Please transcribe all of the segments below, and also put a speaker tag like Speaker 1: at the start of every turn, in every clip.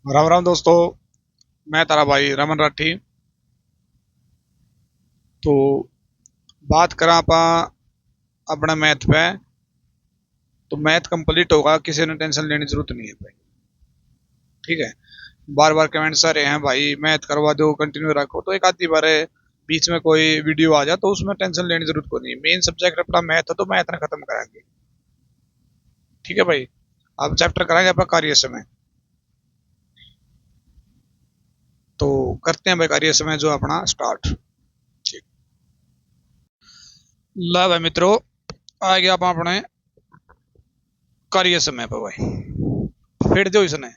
Speaker 1: राम राम दोस्तों। मैं तारा भाई रमन राठी। तो बात करा आपा अपने मैथ पे। तो मैथ कंप्लीट होगा, किसी ने टेंशन लेने की जरूरत नहीं है भाई। ठीक है। बार बार कमेंट्स आ रहे हैं भाई मैथ करवा दो, कंटिन्यू रखो, तो एक आधी बार बीच में कोई वीडियो आ जाए तो उसमें टेंशन लेने की जरूरत को नहीं है। मेन सब्जेक्ट अपना मैथ है तो मैथ ने खत्म कराएंगे। ठीक है भाई। अब चैप्टर कराएंगे अपना कार्य समय। तो करते हैं भाई कार्य समय जो अपना स्टार्ट। ठीक। ला भाई मित्रों, आ गया आप अपने कार्य समय पे भाई। फिर दो इसने।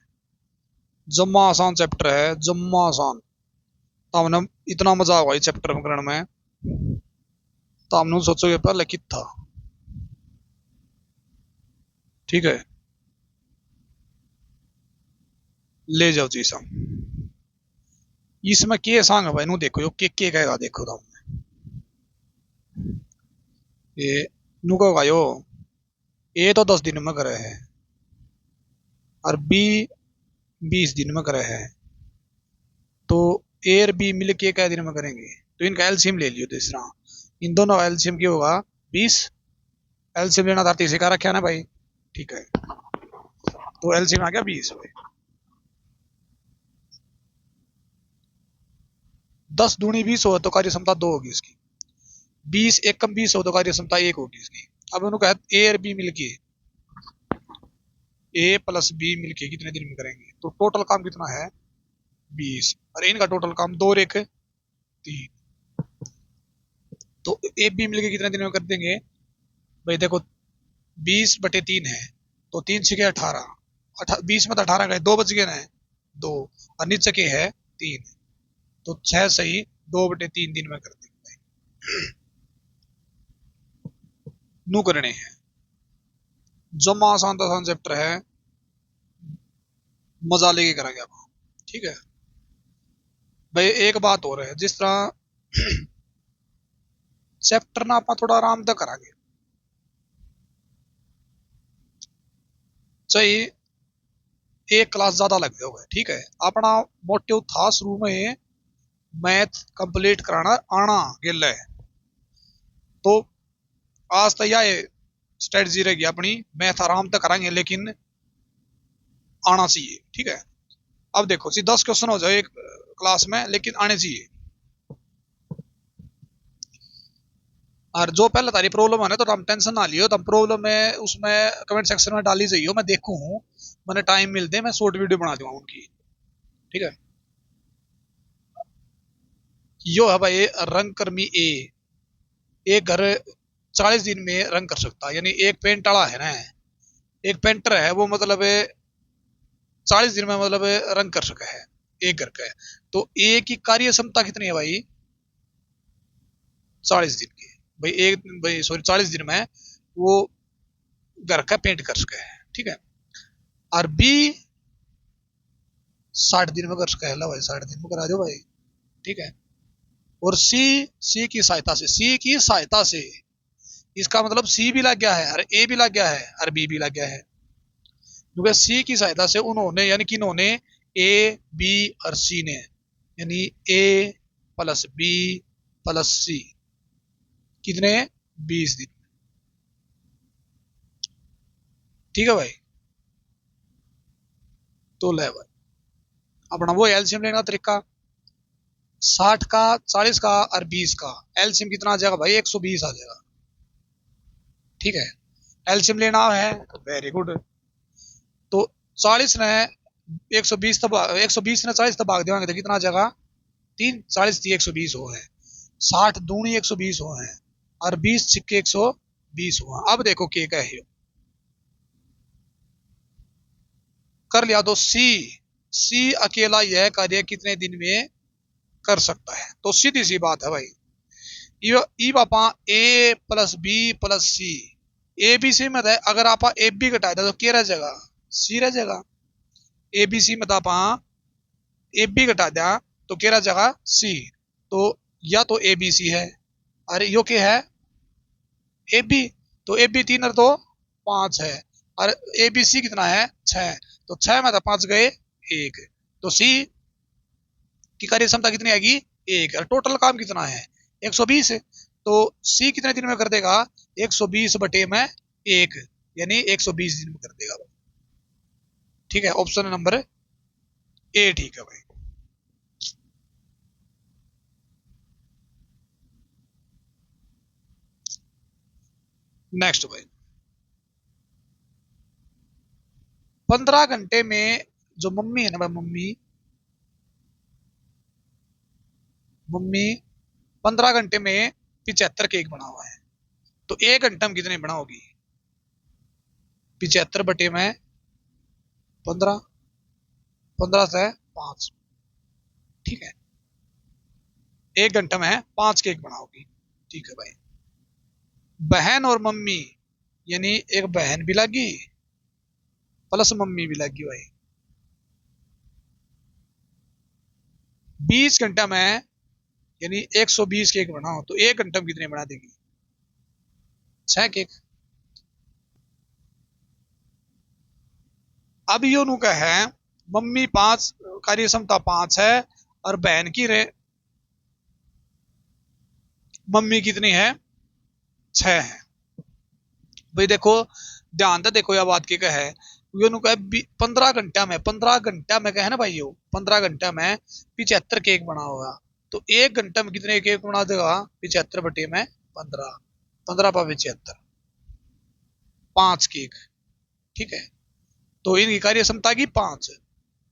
Speaker 1: जम्मा आसान चैप्टर है, जम्मा आसान। तो हमने इतना मजा आवा इस चैप्टर में करने में। तो हमने सोचो ये पहले कित था। ठीक है। ले जाओ जी सा। इसमें के सांग है भाई नु देखो, यो के कहेगा देखो तो। ये नु कहेगा यो ए तो 10 दिन में करे है, और बी 20 दिन में करे है। तो ए और बी मिल के क्या दिन में करेंगे। तो इनका एलसीएम ले लियो तीसरा। इन दोनों का एलसीएम क्या होगा? 20। एलसीएम लेना था, तीसरे का रखा ना भाई। ठीक है। तो एलसीएम आ गया 20 भाई। 10 दूनी 20 हो तो कार्य क्षमता 2 होगी इसकी। 20 एकम 20 हो तो कार्य क्षमता 1 होगी इसकी। अब उन्होंने कहा ए और बी मिलके, ए प्लस बी मिलके कितने दिन में करेंगे। तो टोटल काम कितना है? 20। और इनका टोटल काम 2 और 1 3। तो ए बी मिलके कितने दिन में कर देंगे भाई? देखो 20/3 है, तो 3 6 18। 20 में तो 18 गए, 2 बच गए ना। 2। और नीचे के है 3। तो 6 सही 2/3 दिन में कर देंगे। नू करने हैं। जमा आसान आसान चैप्टर है, मजा लेके करेंगे आप। ठीक है भाई। एक बात और है, जिस तरह चैप्टर ना आप थोड़ा आराम से करांगे चाहिए। एक क्लास ज्यादा लग गया होगा। ठीक है। अपना मोटिव था शुरू में मैथ कंप्लीट कराना आना गिल है। तो आज तो यह स्ट्रेटजी रहेगी अपनी, मैथ आराम तक कराएंगे लेकिन आना चाहिए। ठीक है। अब देखो सी 10 क्वेश्चन हो जाए एक क्लास में, लेकिन आने चाहिए। और जो पहले तारी प्रॉब्लम है ना, तो हम टेंशन ना लियो। तो हम प्रॉब्लम में उसमें कमेंट सेक्शन में डाली जाइयो, मैं देखू हूँ। मैंने टाइम मिलते मैं शॉर्ट वीडियो बना दूंगा उनकी। ठीक है। यो है भाई रंग कर्मी ए। एक घर 40 दिन में रंग कर सकता है, यानी एक पेंट वाला है ना, एक पेंटर है वो, मतलब 40 दिन में मतलब रंग कर सका है एक घर का है। तो ए की कार्य क्षमता कितनी है भाई? 40 दिन की। भाई एक भाई सॉरी 40 दिन में वो घर का पेंट कर सका है। ठीक है। और बी 60 दिन में कर सका है। ला भाई 60 दिन में करा दो भाई। ठीक है। और सी की सहायता से, सी की सहायता से, इसका मतलब सी भी लग गया है और ए भी लग गया है और बी भी लग गया है। क्योंकि सी की सहायता से उन्होंने, यानी कि इन्होंने ए बी और सी ने, यानी ए प्लस बी प्लस सी कितने? 20 दिन। ठीक है भाई। तो ले भाई अपना वो एलसीएम लेने का तरीका। 60 का, 40 का और 20 का एलसीएम कितना आ जाएगा भाई? 120 आ जाएगा। ठीक है। एलसीएम लेना है, वेरी गुड। तो 40 ने 120 तब 120 ने 40 तब भाग देंगे तो कितना आ जाएगा? 3 40 120 हो है। 60 दूनी 120 हो है, और 20 सिक्के 120 हुआ। अब देखो क्या है। कर लिया। तो सी अकेला यह कार्य कितने दिन में कर सकता है? तो सीधी सी बात है भाई। ई बापा A plus B plus C, A B C में है, अगर आप ए बी घटा दे तो क्या रह जाएगा? सी रह जाएगा। ए बी सी में आप ए बी घटा दिया तो क्या रह जाएगा? सी। तो या तो ए बी सी है, अरे यो क्या है? A B. तो ए बी 3 और 2 5 है, और ए बी सी कितना है? 6। तो 6 में तो 5 गए, 1। तो सी की कार्य क्षमता कितनी आएगी 1, और टोटल काम कितना है 120। तो सी कितने दिन में कर देगा 120 बटे में 1, यानी 120 दिन में कर देगा भाई। ठीक है, ऑप्शन नंबर ए ठीक है भाई। नेक्स्ट भाई, 15 घंटे में जो मम्मी है ना भाई, मम्मी मम्मी 15 घंटे में 75 केक बना हुआ है, तो 1 घंटा में कितने बनाओगी 75 बटे में 15, 15 से 5। ठीक है, 1 घंटा में 5 केक बनाओगी। ठीक है भाई, बहन और मम्मी, यानी एक बहन भी लगी प्लस मम्मी भी लगी भाई, 20 घंटा में यानी 120 केक बनाओ, तो 1 घंटा में कितने बना देगी 6 केक। अब यूं का है मम्मी 5, कार्य क्षमता 5 है, और बहन की रे मम्मी कितनी है 6 है भाई। देखो ध्यान से देखो, यह बात की है यूं का 15 घंटा में, 15 घंटा में कहे ना भाई, यो 15 घंटा में 75 केक बना होगा, तो 1 घंटा में कितने केक बना देगा 75 बटे में 15, 15 पर 75, 5 केक। ठीक है, तो इनकी कार्य क्षमता की 5,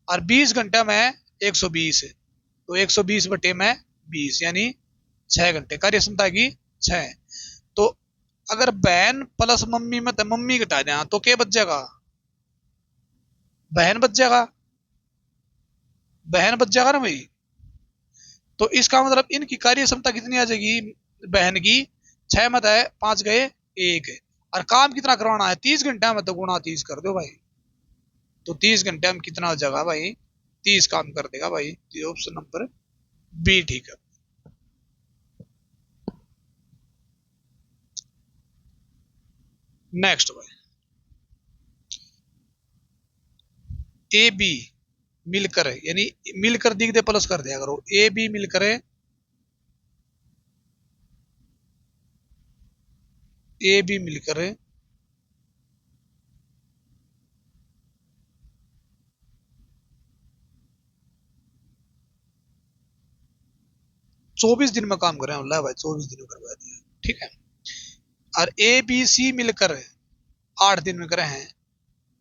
Speaker 1: और 20 घंटा में 120, तो 120 बटे में 20, यानी 6 घंटे कार्य क्षमता की 6। तो अगर बहन प्लस मम्मी में मम्मी घटा दें तो क्या बच जाएगा, बहन बच जाएगा, बहन बच जाएगा ना भाई। तो इसका मतलब इनकी कार्य क्षमता कितनी आ जाएगी बहन की 6 मत है 5 गए 1, और काम कितना करवाना है 30 घंटा में, तो गुणा 30 कर दो भाई, तो 30 घंटे में कितना हो जाएगा भाई 30 काम कर देगा भाई। तो ऑप्शन नंबर बी ठीक है। नेक्स्ट भाई, ए बी मिलकर, यानी मिलकर दिख दे प्लस कर दिया करो, ए बी मिलकर, ए बी मिलकर 24 दिन में काम कर रहे हैं, अल्लाह भाई 24 दिन में करवा दिया। ठीक है, और ए बी सी मिलकर 8 दिन में करे हैं,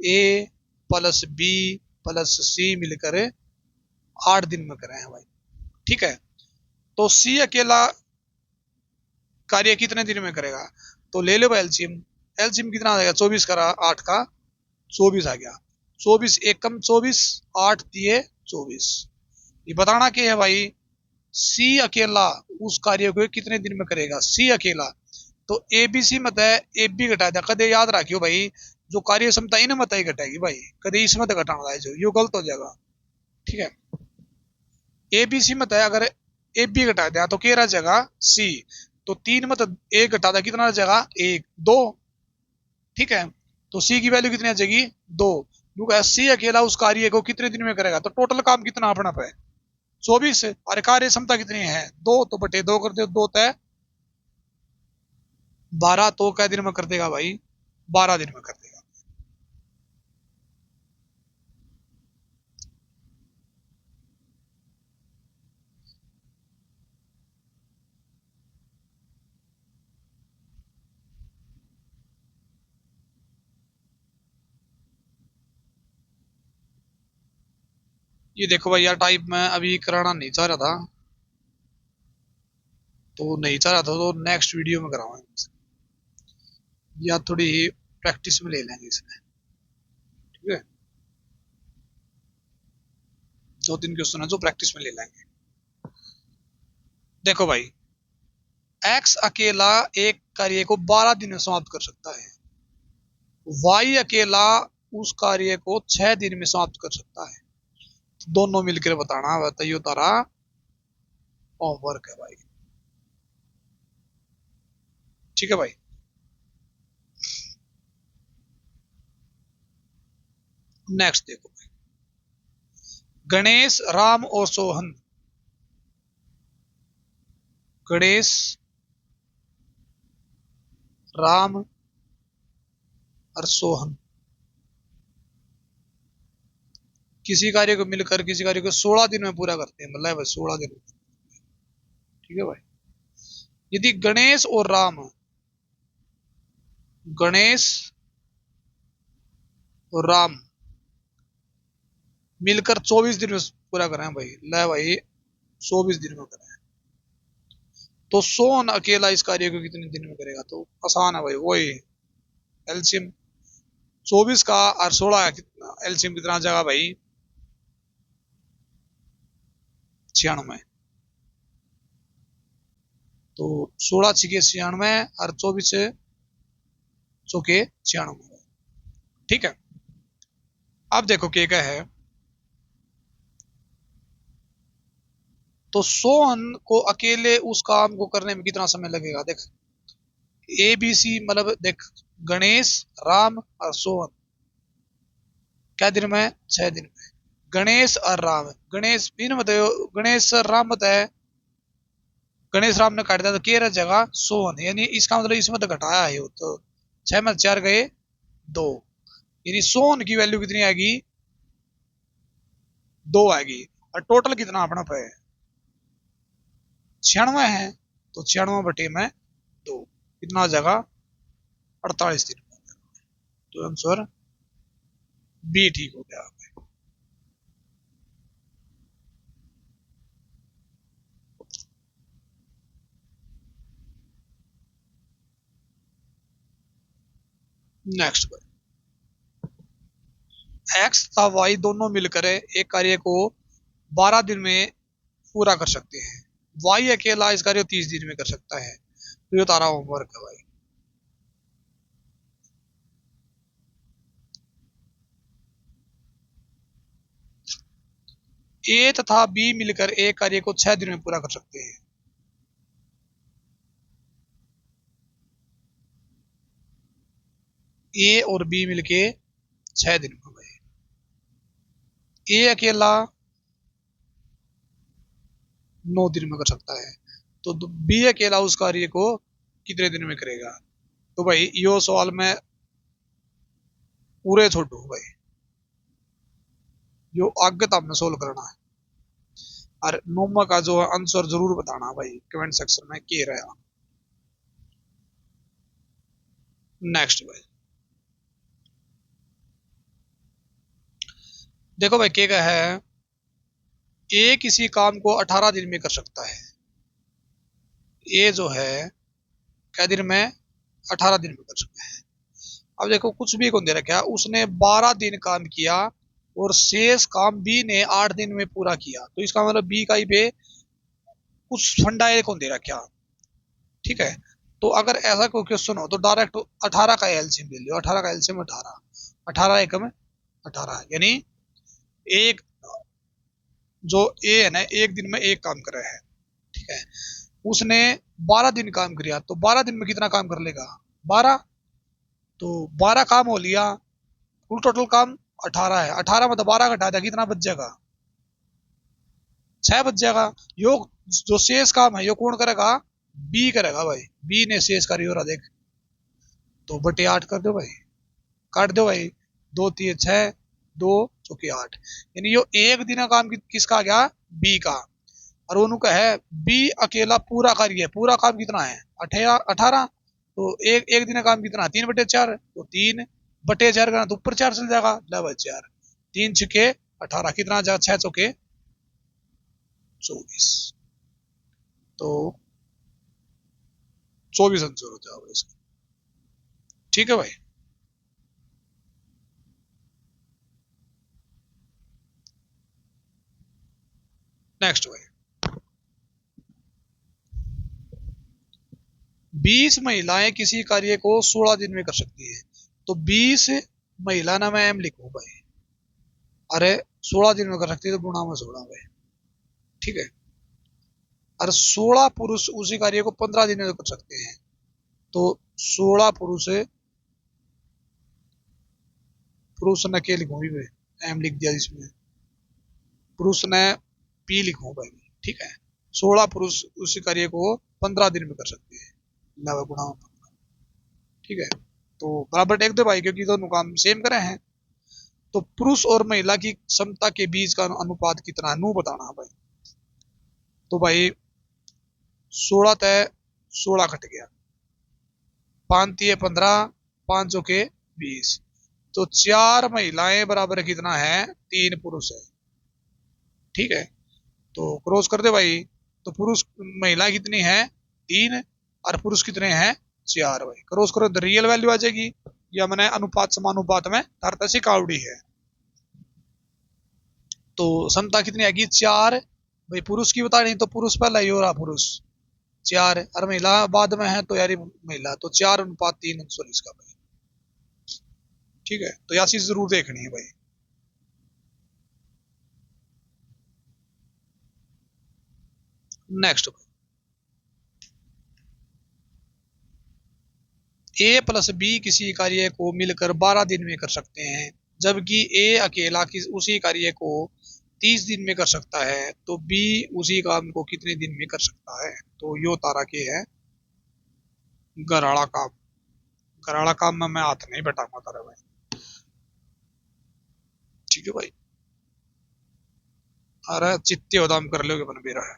Speaker 1: ए प्लस बी प्लस सी मिलकर 8 दिन में करे हैं भाई। ठीक है, तो सी अकेला कार्य कितने दिन में करेगा, तो ले लो भाई एलसीएम, एलसीएम कितना आ जाएगा 24 करा 8 का 24 आ गया, 24 एक कम 24, 8 दिए 24। ये बताना क्या है भाई, सी अकेला उस कार्य को कितने दिन में करेगा, सी अकेला। तो ए बी सी मत है ए बी घटा दिया, कदे याद रखियो भाई जो कार्य क्षमता इन मत ही घटाएगी भाई, कदे इस मत घटाना है जो यो गलत हो जाएगा। ठीक है, ए बी सी मत है, अगर ए बी घटा दिया तो क्या रह जाएगा सी, तो 3 मत एक घटा दिया कितना रह जाएगा 1 2। ठीक है, तो सी की वैल्यू कितनी आ जाएगी 2, क्योंकि सी अकेला उस कार्य को कितने दिन में करेगा, तो टोटल काम कितना अपना पे 24, और कार्य क्षमता कितनी है 2, तो बटे 2 कर दो, 2 तय 12, तो क्या दिन में कर देगा भाई 12 दिन में कर देगा। ये देखो भाई यार, टाइप में अभी कराना नहीं चाह रहा था, तो नहीं चाह रहा था तो नेक्स्ट वीडियो में कराऊंगा, या थोड़ी प्रैक्टिस में ले लेंगे इसमें। ठीक है, 2-3 क्वेश्चन है जो प्रैक्टिस में ले लेंगे। देखो भाई, एक्स अकेला एक कार्य को 12 दिन में समाप्त कर सकता है, वाई अकेला उस कार्य को 6 दिन में समाप्त कर सकता है, तो दोनों मिलकर बताना, बताइए तारा होमवर्क है भाई। ठीक है भाई, नेक्स्ट देखो, गणेश, राम और सोहन। गणेश, राम और सोहन किसी कार्य को मिलकर किसी कार्य को 16 दिन में पूरा करते हैं, मतलब भाई 16 दिन में। ठीक है भाई। यदि गणेश और राम, गणेश और राम मिलकर 24 दिन में पूरा करें भाई, ले भाई 24 दिन में करें, तो सोहन अकेला इस कार्य को कितने दिन में करेगा? तो आसान है भाई, वही एलसीएम 24 का और 16 का कितना, एलसीएम कितना जगह भाई? 96। तो 16 छिके 96 और 24 चौके 96। ठीक है। अब देखो क्या है, तो सोहन को अकेले उस काम को करने में कितना समय लगेगा? देख ए बी सी, मतलब देख गणेश, राम और सोहन क्या दिन में? 6 दिन में। गणेश और राम, गणेश इन बताओ, गणेश और राम बताए, गणेश राम ने काट दिया तो के रह जाएगा? सोहन, यानी इसका मतलब इसमें तो घटाया है, तो 6 में 4 गए 2, यानी सोहन की वैल्यू कितनी आएगी? 2 आएगी। और टोटल कितना अपना पे? 96 है, तो 96 बटे में 2 कितना आ जाएगा? 48 दिन। तो आंसर बी ठीक हो गया। नेक्स्ट, एक्स तथा वाई दोनों मिलकर एक कार्य को 12 दिन में पूरा कर सकते हैं। वाई अकेला इस कार्य को 30 दिन में कर सकता है। तो ये तारा होमवर्क है भाई। ए तथा बी मिलकर एक कार्य को 6 दिन में पूरा कर सकते हैं। ए और बी मिलके 6 दिन में भाई। ए अकेला 9 दिन में कर सकता है, तो बी अकेला उस कार्य को कितने दिन में करेगा? तो भाई यो सवाल में पूरे छोड़ो भाई, यो आगे तो हमने सोल्व करना है। और नोमा का जो आंसर जरूर बताना भाई कमेंट सेक्शन में क्या रहा। नेक्स्ट भाई, देखो भाई क्या है, ए किसी काम को 18 दिन में कर सकता है। ए जो है क्या दिन में? 18 दिन में कर सकता है। अब देखो कुछ भी कौन दे रखा, उसने 12 दिन काम किया और शेष काम बी ने 8 दिन में पूरा किया, तो इसका मतलब बी का ही पे कुछ फंडा ए कौन दे रखा। ठीक है। तो अगर ऐसा कोई क्वेश्चन हो तो डायरेक्ट 18 का एलसीएम ले लियो, 18 का एलसीएम 18, 18 एकम 18, यानी एक जो ए है ना, एक दिन में एक काम कर रहा है। ठीक है। उसने 12 दिन काम किया, तो 12 दिन में कितना काम कर लेगा? 12। तो 12 काम हो लिया, कुल टोटल काम 18 है, 18 में तो 12 घटा दिया, कितना बच जाएगा? 6 बच जाएगा। यो जो शेष काम है यो कौन करेगा? बी करेगा भाई, बी ने शेष कार्य हो रहा देख, तो बटे 8 कर दो भाई, काट दो भाई, 2 3 6, 2 चौके 8, यानी यो एक दिन का काम किसका आ गया? बी का। और उन्होंने है बी अकेला पूरा कार्य है, पूरा काम कितना है? 18। तो एक एक दिन का काम कितना? 3/4, तो 3/4 करना तो ऊपर 4 चल जाएगा, डबल 4, 3 6 18, कितना जाएगा? 6 चौके 24, तो 24 आंसर हो जाएगा इसका। ठीक है भाई। नेक्स्ट भाई, 20 महिलाएं किसी कार्य को 16 दिन में कर सकती है, तो 20 महिला ना मैं एम लिखूं भाई, अरे 16 दिन में कर सकती है तो गुणा में 16 भाई। ठीक है। और 16 पुरुष उसी कार्य को 15 दिन में कर सकते हैं, तो 16 पुरुष, पुरुष न के लिखूंगी भाई, एम लिख दिया इसमें, पुरुष ने पी लिखो भाई, ठीक है। 16 पुरुष उस कार्य को 15 दिन में कर सकते हैं, 9 गुणा 15, ठीक है। तो बराबर टेक दो भाई, क्योंकि दोनों काम सेम करे हैं। तो पुरुष और महिला की क्षमता के बीच का अनुपात कितना है, नू बताना है भाई। तो भाई 16 तय 16 कट गया, 5 तिये 15, 5 चौके 20, तो 4 महिलाएं बराबर कितना है, 3 पुरुष है, ठीक है। तो क्रॉस कर दे भाई, तो पुरुष महिला कितनी है, 3, और पुरुष कितने हैं, 4 भाई। क्रॉस करो तो रियल वैल्यू आ जाएगी, या मैंने अनुपात समानुपात में धरता सी कावड़ी है। तो क्षमता कितनी आएगी, 4 भाई। पुरुष की बतानी तो पुरुष पहला ही हो रहा, पुरुष 4, और महिला बाद में है तो यार महिला, तो 4:3 आंसर इसका भाई, ठीक है। तो यह चीज जरूर देखनी है भाई। नेक्स्ट, ए प्लस बी किसी कार्य को मिलकर 12 दिन में कर सकते हैं, जबकि ए अकेला उसी कार्य को 30 दिन में कर सकता है, तो बी उसी काम को कितने दिन में कर सकता है। तो यो तारा के है गराड़ा काम। गराड़ा काम में मैं हाथ नहीं बैठाऊंगा तारा भाई, ठीक है भाई। अरे चित्ते उदाम कर लोगे बन बेरा है।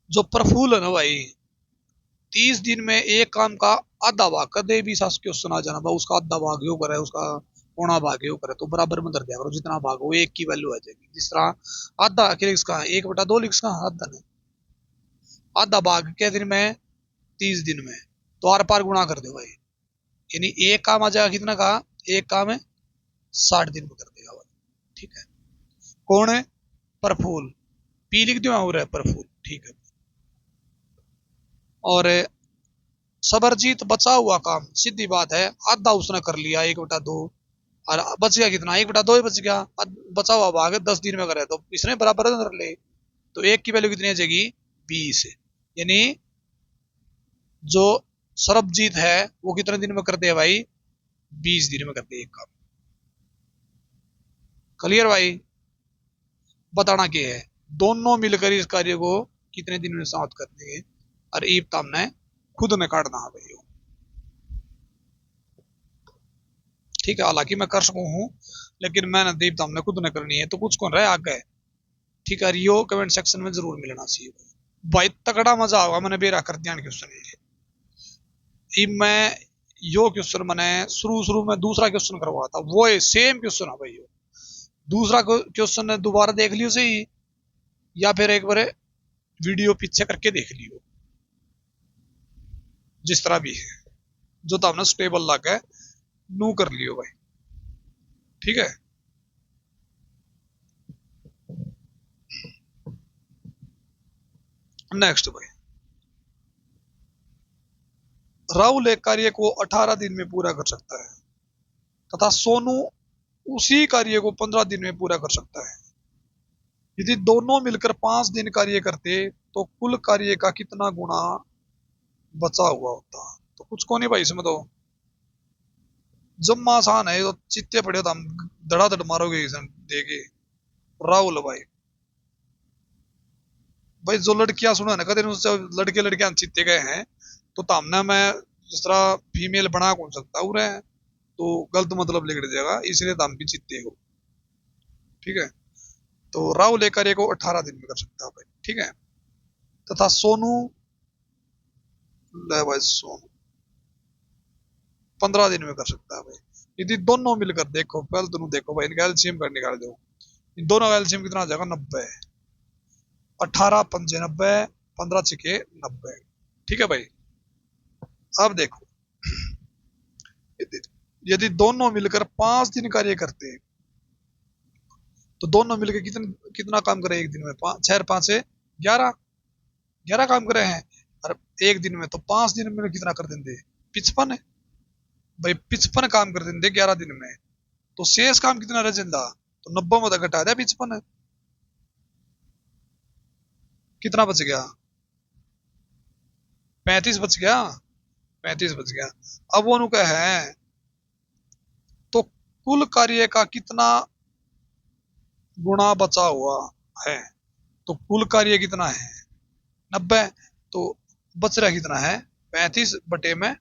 Speaker 1: जो प्रफुल्ल है ना भाई, 30 दिन में एक काम का आधा भाग कदे भी सास क्वेश्चन आ जाना भाई, उसका आधा भाग यो करे, उसका पौना भाग यो करे, तो बराबर में धर दिया करो, जितना भाग हो एक की वैल्यू आ जाएगी। जिस तरह आधा अकेले इसका 1/2 लिख का आधा ने, आधा भाग के दिन में 30 दिन में, तो आर पार गुणा कर दो भाई, यानी एक काम आ जाएगा कितना का, एक काम है 60 दिन में कर देगा भाई, ठीक है। कौन है, प्रफुल्ल, पी लिख दो और है प्रफुल्ल, ठीक है। और सबरजीत बचा हुआ काम, सीधी बात है, आधा उसने कर लिया 1/2, और बच गया कितना, 1/2 ही बच गया, बचा हुआ भाग 10 दिन में करे, तो इसने बराबर कर ले, तो एक की वैल्यू कितनी आ जाएगी, 20। यानी जो सरबजीत है वो कितने दिन में कर दे भाई, 20 दिन में कर दे एक काम। क्लियर भाई। बताना क्या है, दोनों मिलकर इस कार्य को कितने दिन में समाप्त कर देंगे, और ईब तामने खुद ने काटना है भाई, ठीक है। हालांकि मैं कर सकूं हूं, लेकिन मेहनत दीप तामने खुद ने करनी है, तो कुछ कौन रहा है आगे, ठीक है। यो कमेंट सेक्शन में जरूर मिलना चाहिए भाई, तगड़ा मजा आएगा। मैंने बेरा कर दिया क्वेश्चन, मैं यो क्वेश्चन मैंने शुरू शुरू में दूसरा क्वेश्चन करवाया था, वो है सेम क्वेश्चन है भाई। यो दूसरा क्वेश्चन दोबारा देख लियो सही, या फिर एक बार वीडियो पीछे करके देख लियो, जिस तरह भी है, जो तो हमने स्टेबल लगा है नू कर लियो भाई, ठीक है। नेक्स्ट भाई, राहुल एक कार्य को 18 दिन में पूरा कर सकता है, तथा सोनू उसी कार्य को 15 दिन में पूरा कर सकता है। यदि दोनों मिलकर 5 दिन कार्य करते तो कुल कार्य का कितना गुना बचा हुआ होता। तो कुछ को नहीं भाई इसमें, तो जब आसान है, तो चित्ते पड़े तो हम धड़ाधड़ मारोगे देगे। राहुल भाई, भाई जो लड़कियां सुना ना कदे उससे लड़के लड़कियां चित्ते गए हैं, तो तामने मैं जिस तरह फीमेल बना कौन सकता हूँ, तो गलत मतलब लिख जाएगा, इसलिए दाम भी चित्ते हो, ठीक है। तो राहुल एक कार्य को 18 दिन में कर सकता है भाई, ठीक है। तथा सोनू, ले भाई सोनू 15 दिन में कर सकता है भाई। यदि दोनों मिलकर, देखो पहले दोनों देखो भाई, इनका एलसीएम कर निकाल दो, इन दोनों का एलसीएम कितना आ जाएगा, 90, 18 पंजे 90, 15 छिके 90, ठीक है भाई। अब देखो, यदि दोनों मिलकर 5 दिन कार्य करते, तो दोनों मिलकर कितना कितना काम करे एक दिन में, 6 5 11, 11 काम करे हैं, और एक दिन में, तो 5 दिन में कितना कर देंगे, 55 भाई, 55 काम कर देंगे 11 दिन में, तो शेष काम कितना रह जाता, तो 90 में घटा दिया 55, कितना बच गया, 35 बच गया, 35 बच गया। अब वो क्या है, तो कुल कार्य का कितना गुणा बचा हुआ है। तो कुल कार्य कितना है 90, तो बच रहा कितना है 35/90।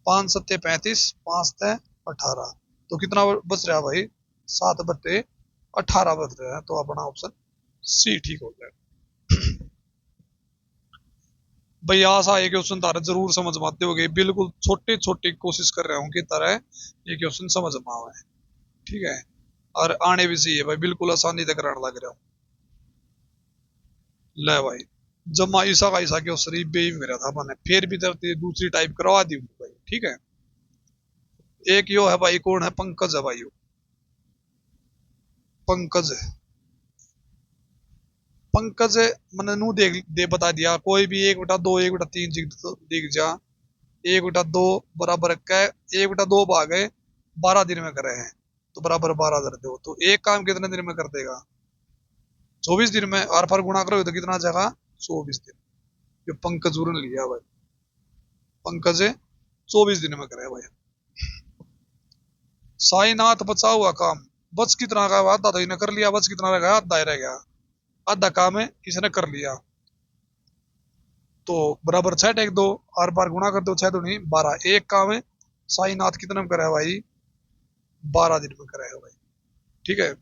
Speaker 1: 5 सत्ते 35, 5 ते 18, तो कितना बच रहा भाई 7/18 बच रहा है। तो अपना ऑप्शन सी ठीक हो जाएगा। भाई आशा है क्वेश्चन तारा जरूर समझ में आते होगे, बिल्कुल छोटे छोटे कोशिश कर रहा हूँ कि तरह ये क्वेश्चन समझ में आवे। ठीक है, और आने भी चाहिए भाई, बिल्कुल आसानी से कराने लग रहा हूँ। ले भाई जमा ईसा का ईसा क्वेश्चन बे मेरा था मैंने फिर भी तरती दूसरी टाइप करवा दी भाई। ठीक है, एक यो है भाई, कौन है पंकज है भाई, पंकज है। पंकज मैंने नू देख दे बता दिया, कोई भी 1/2 1/3 दिख जा। 1/2 बराबर क्या, 1/2 भागे 12 दिन में करे हैं, तो बराबर 12 कर दो। तो एक काम कितने दिन में कर देगा 24 दिन में, आर पार गुणा करोगे तो कितना आ जाएगा 24 दिन। जो पंकज ने लिया भाई, पंकज 24 दिन में करे भाई। साईनाथ बचा हुआ काम, बच कितना का आधा तो इन्हें कर लिया, बच कितना रह गया आधा ही रह गया, आधा काम है इसने कर लिया। तो बराबर 6 टेक दो, आर पार गुणा कर दो, 6 दूनी 12। एक काम है साईनाथ कितने में करे है भाई 12 दिन में करे है भाई। ठीक है,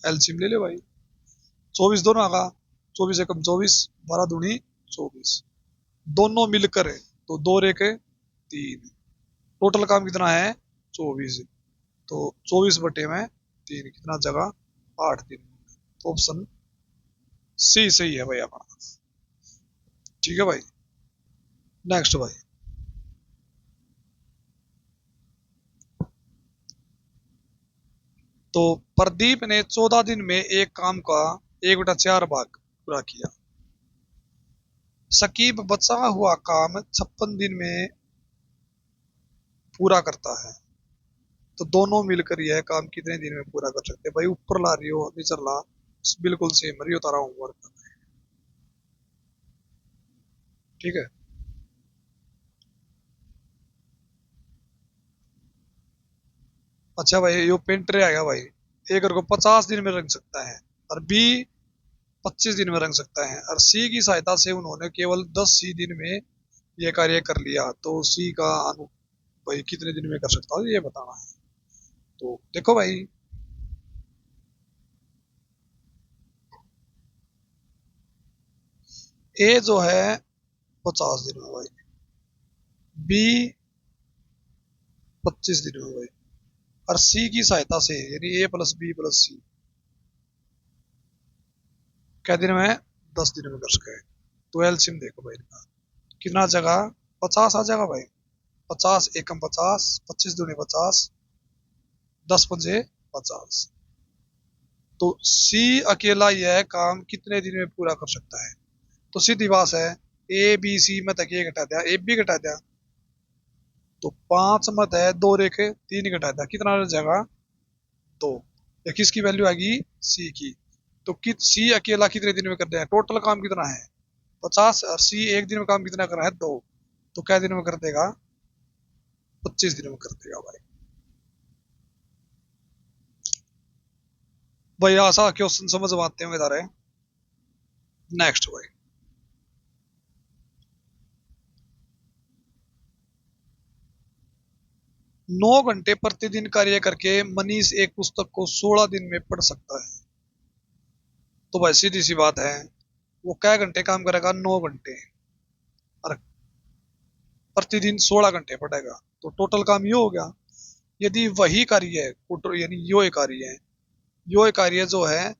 Speaker 1: एलसीएम ले ले भाई, 24 दोनों का, 24 एकम 24, 12 दूनी 24, दोनों मिलकर है तो 2 रेखे 3, टोटल काम कितना है 24। तो 24/3 कितना जगह 8 दिन। तो ऑप्शन सी सही है भाई अपना। ठीक है भाई, नेक्स्ट भाई। तो प्रदीप ने 14 दिन में एक काम का 1/4 भाग पूरा किया। सकीब बचा हुआ काम 56 दिन में पूरा करता है, तो दोनों मिलकर यह काम कितने दिन में पूरा कर सकते हैं भाई। ऊपर ला रही हो नीचे ला, बिल्कुल सेम रही हो तारा होमवर्क। ठीक है, अच्छा भाई यो पेंटर आएगा भाई, एक को 50 दिन में रंग सकता है, और बी 25 दिन में रंग सकता है, और सी की सहायता से उन्होंने केवल 10 ही दिन में यह कार्य कर लिया। तो सी का अनु भाई कितने दिन में कर सकता है ये बताना है। तो देखो भाई, ए जो है 50 दिन में भाई, बी 25 दिन में भाई, और सी की सहायता से यानी A+B+C क्या दिन में 10 दिन में कर सके। तो एलसीएम देखो भाई इनका कितना जगह 50 आ जाएगा भाई, 50 एकम 50, 25 दूनी 50, 10 पंजे 50। तो सी अकेला यह काम कितने दिन में पूरा कर सकता है। तो सीधी बात है, A B C में तक ये घटा दिया, ए बी घटा दिया, तो 5 मत है 2 रेखे 3 घटा दिया, कितना रह जाएगा 2। या किसकी वैल्यू आएगी सी की। तो सी अकेला कितने दिन में कर देगा, टोटल काम कितना है 50, और सी एक दिन में काम कितना करना है 2, तो क्या दिन में कर देगा 25 दिन में कर देगा भाई। भाई आशा क्वेश्चन समझ में आते हैं इधर है। नेक्स्ट भाई, 9 घंटे प्रतिदिन कार्य करके मनीष एक पुस्तक को 16 दिन में पढ़ सकता है। तो भाई सीधी सी बात है, वो क्या घंटे काम करेगा 9 घंटे, और प्रतिदिन 16 घंटे पढ़ेगा, तो टोटल काम ये हो गया। यदि वही कार्य है यानी यो कार्य है, यो कार्य जो है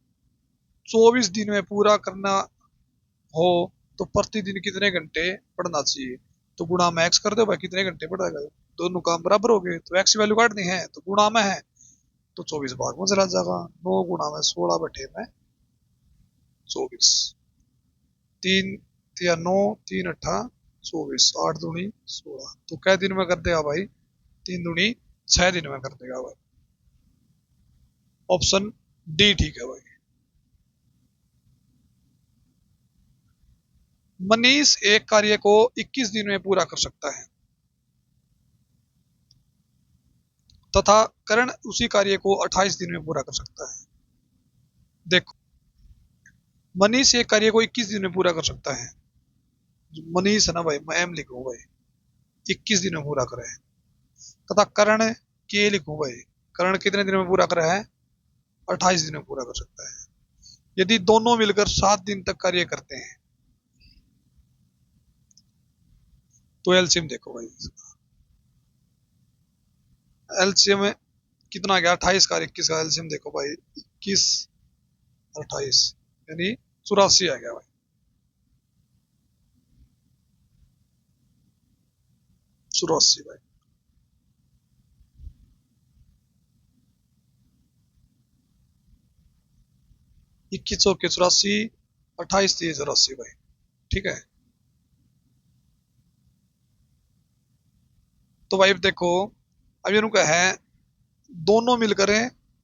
Speaker 1: 24 दिन में पूरा करना हो, तो प्रतिदिन कितने घंटे पढ़ना चाहिए। तो गुणा में एक्स कर दो भाई, कितने घंटे पढ़ेगा, दोनों काम बराबर हो गए, तो एक्स की वैल्यू काटनी है तो गुणा में है, तो 24 भाग में चला जाएगा। 9 गुणा में 16/24, 3 या 9 3 × 8 24, 8 दूनी 16, तो क्या दिन में कर देगा भाई 3 दूनी 6 दिन में कर देगा भाई। ऑप्शन डी ठीक है भाई। मनीष एक कार्य को 21 दिन में पूरा कर सकता है। तथा करण उसी कार्य को 28 दिन में पूरा कर सकता है। देखो, मनीष एक कार्य को 21 दिन में पूरा कर सकता है। मनीष है ना भाई, मैं एम लिखूं भाई, 21 दिन में पूरा करे। तथा करण के लिखूं भाई, करण कितने दिन में पूरा करे है? 28 दिन में पूरा कर सकता है। यदि दोनों मिलकर 7 दिन तक कार्य करते हैं तो एलसीएम देखो भाई, एलसीएम में कितना गया? 28 का 21 का एलसीएम देखो भाई, 21 28 यानी 84 आ गया भाई। 84 भाई। 21 चौके 84, 28 3 84 भाई। ठीक है, तो भाई देखो, अब ये उनका है दोनों मिलकर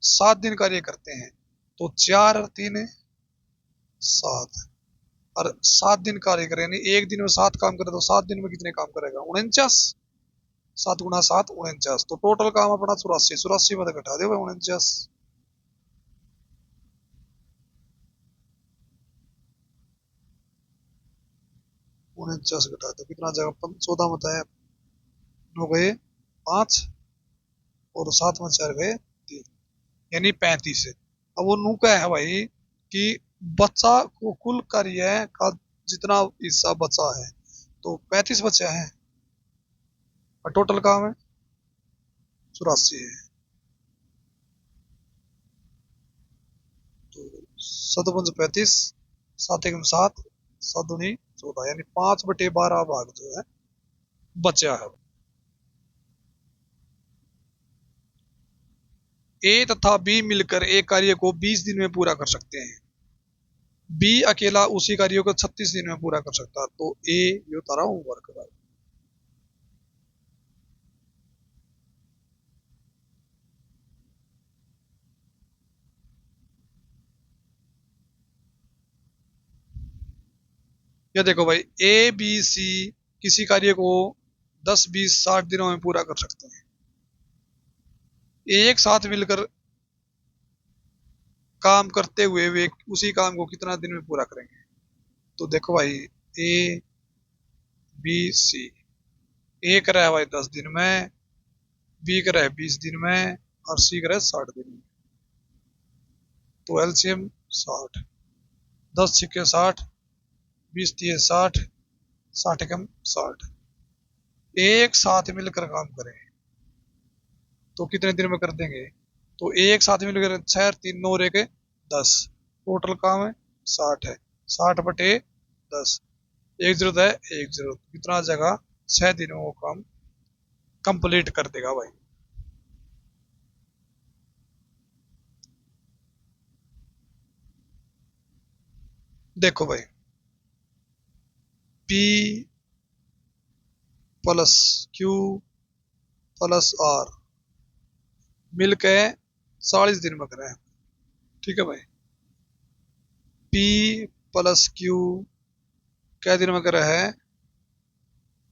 Speaker 1: 7 दिन कार्य करते हैं, तो 4 और 3 7, और 7 दिन कार्य करें, यानी एक दिन में 7 काम करे, तो 7 दिन में कितने काम करेगा? 49। 7 गुना 7 49, तो टोटल काम अपना 84। 84 में घटा दे भाई 49। 49 घटा दो, कितना जाएगा? 14 में है, 9 गए 5, और 7 में 4 गए 3, यानी 35 है। अब वो नू का है भाई कि बच्चा को कुल कार्य का जितना हिस्सा बचा है, तो 35 बचा है, और टोटल काम है 84 है। तो 7 × 5 = 35, 7 × 7 7 दूनी 14, यानी 5/12 भाग जो है बचा है। ए तथा बी मिलकर एक कार्य को 20 दिन में पूरा कर सकते हैं। बी अकेला उसी कार्य को 36 दिन में पूरा कर सकता है, तो ए ये तारा होमवर्क है। ये देखो भाई, ए बी सी किसी कार्य को 10 20 60 दिनों में पूरा कर सकते हैं। एक साथ मिलकर काम करते हुए वे उसी काम को कितना दिन में पूरा करेंगे? तो देखो भाई, ए बी सी, ए करे भाई 10 दिन में, बी करे 20 दिन में, और सी करे 60 दिन में। तो एलसीएम 60, 10 छक्के 60, 20 तिये 60, 60 कम 60। एक साथ मिलकर काम करें तो कितने दिन में कर देंगे? तो एक साथ मिलकर 6 3 9 के 10, टोटल काम है 60 है, 60/10, एक जरूरत है, एक जरूरत कितना जगह 6 दिन में वो काम कंप्लीट कर देगा भाई। देखो भाई, P plus Q plus R मिलके 40 दिन में करें। ठीक है भाई, P प्लस Q क्या दिन में करे है?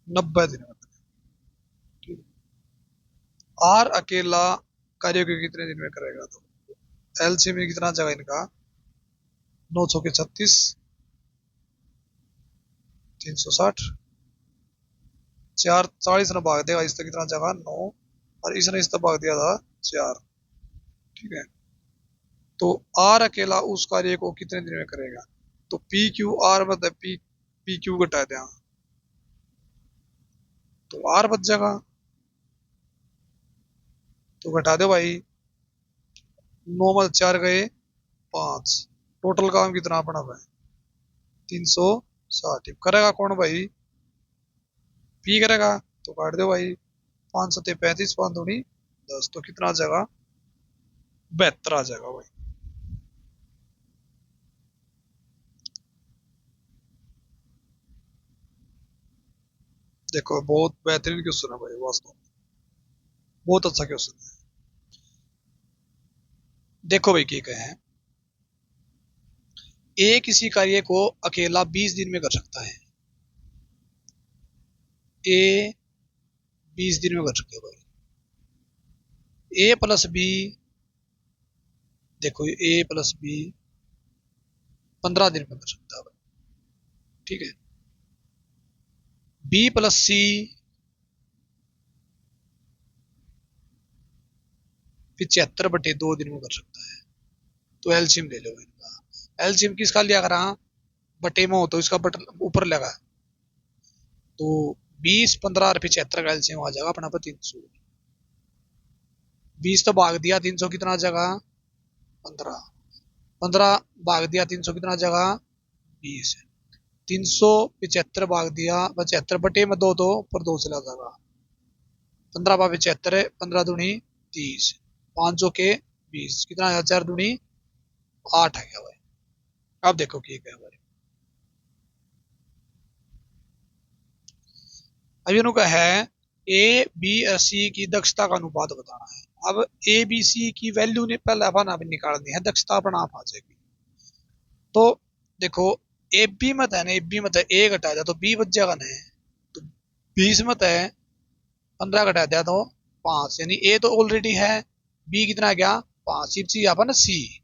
Speaker 1: 90 दिन में करे। R अकेला कार्य को कितने दिन में करेगा? तो एलसी में कितना जगह इनका? 9 चौके 36, 360, 4 40 ने भाग देगा, इससे कितना जगह 9, और इसने इससे भाग दिया था 4। ठीक है, तो आर अकेला उस कार्य को कितने दिन में करेगा? तो पी क्यू आर मतलब पी क्यू घटा दें, तो आर बच जाएगा, तो घटा दो भाई। 9 में 4 गए 5, टोटल काम कितना बना हुआ है? 360। करेगा कौन भाई? पी करेगा, तो काट दो भाई। 5 7 35, 5 दूनी 10, तो कितना आ जाएगा? 72 आ जाएगा भाई। देखो, बहुत बेहतरीन क्वेश्चन है भाई, वास्तव में बहुत अच्छा क्वेश्चन है। देखो भाई, क्या कहे हैं, ए किसी कार्य को अकेला 20 दिन में कर सकता है। ए 20 दिन में कर सकते हो भाई। ए प्लस बी, देखो ए प्लस बी 15 दिन में कर सकता है, ठीक है। बी प्लस सी 75/2 दिन में कर सकता है। तो एलसीएम ले लो इनका। एलसीएम किसका लिया करा, बटे में हो तो इसका बट ऊपर लगा, तो 20, 15 और 75 का एलसीएम आ जाएगा अपना पर 300। 20 तो भाग दिया 300 कितना जगह 15, 15 भाग दिया 300 कितना जगह 20, 375 भाग दिया 75 बटे में 2 तो पर 2 चला जाएगा, 15/75, 15 दूनी 30, 500 के 20, कितना 1000 दूनी 8 आ गया भाई। अब देखो क्या है भाई, अब इन्होंने है ए बी और सी की दक्षता का अनुपात बताना है। अब ए बी सी की वैल्यू ने पहले अपन आप निकालनी है, दक्षता अपना आप आ जाएगी। तो देखो ए बी मत है ना, ए बी मत है ए घटा दिया तो बी बच जाएगा ना, तो 20 मत है 15 घटा दिया तो 5, यानी ए तो ऑलरेडी है, बी कितना गया 5, सिर्फ चाहिए अपन सी,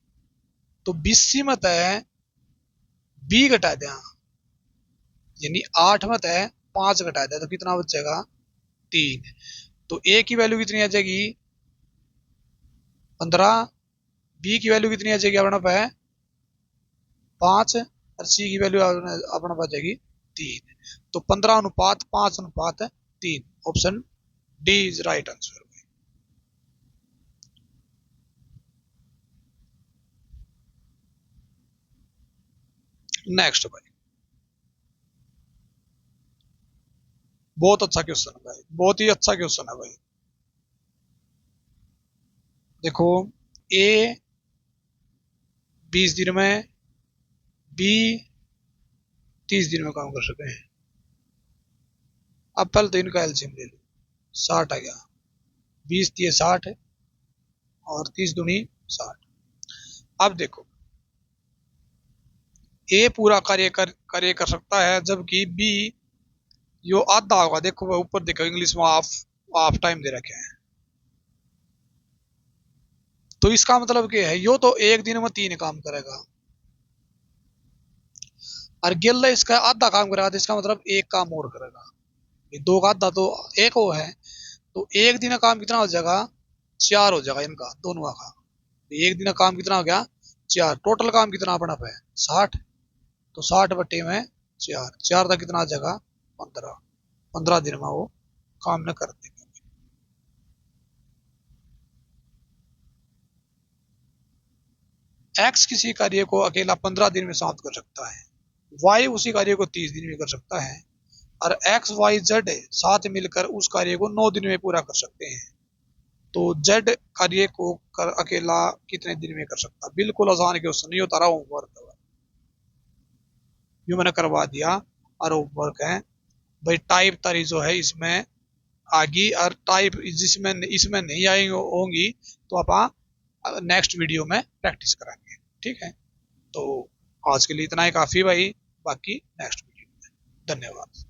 Speaker 1: तो 20 सी मत है बी घटा दिया, यानी 8 मत है 5 घटा दिया तो कितना बचेगा 3। तो ए की वैल्यू कितनी आ जाएगी 15, बी की वैल्यू कितनी आ जाएगी अपना पे 5, और सी की वैल्यू अपना पास जाएगी 3। तो 15:5:3, option D is right answer. Next भाई, बहुत अच्छा क्वेश्चन है भाई, बहुत ही अच्छा क्वेश्चन है भाई। देखो ए 20 दिन में, बी 30 दिन में काम कर सकते हैं। अब पहले तो इनका एलसीएम ले लो, 60 आ गया, 20 दिए 60 और 30 दूनी 60। अब देखो ए पूरा कार्य कर सकता है, जबकि बी यो आधा होगा। देखो वो ऊपर देखो इंग्लिश में हाफ, हाफ टाइम दे रखे हैं, तो इसका मतलब क्या है, यो तो एक दिन में 3 काम करेगा और गिल्ला इसका आधा काम करेगा, तो इसका मतलब एक काम और करेगा। ये 2 का आधा तो 1 वो है, तो एक दिन का काम कितना हो जाएगा 4 हो जाएगा इनका दोनों का। एक दिन का काम कितना हो गया 4, टोटल काम कितना अपना है 60, तो 60/4, 4 का कितना आ जाएगा 15, 15 दिन में वो काम न कर देंगे। एक्स किसी कार्य को अकेला 15 दिन में समाप्त कर सकता है, वाई उसी कार्य को 30 दिन में कर सकता है, और एक्स वाई जेड साथ मिलकर उस कार्य को 9 दिन में पूरा कर सकते हैं। तो जेड कार्य को अकेला कितने दिन में कर सकता है। बिल्कुल आसान क्वेश्चन, नहीं होता रहा होमवर्क, ये मैंने करवा दिया और होमवर्क है भाई। टाइप तारी जो है इसमें आगी, और टाइप जिसमें इसमें नहीं आई होंगी तो आप नेक्स्ट वीडियो में प्रैक्टिस कराएंगे, ठीक है। तो आज के लिए इतना ही काफी भाई, बाकी नेक्स्ट वीडियो में। धन्यवाद।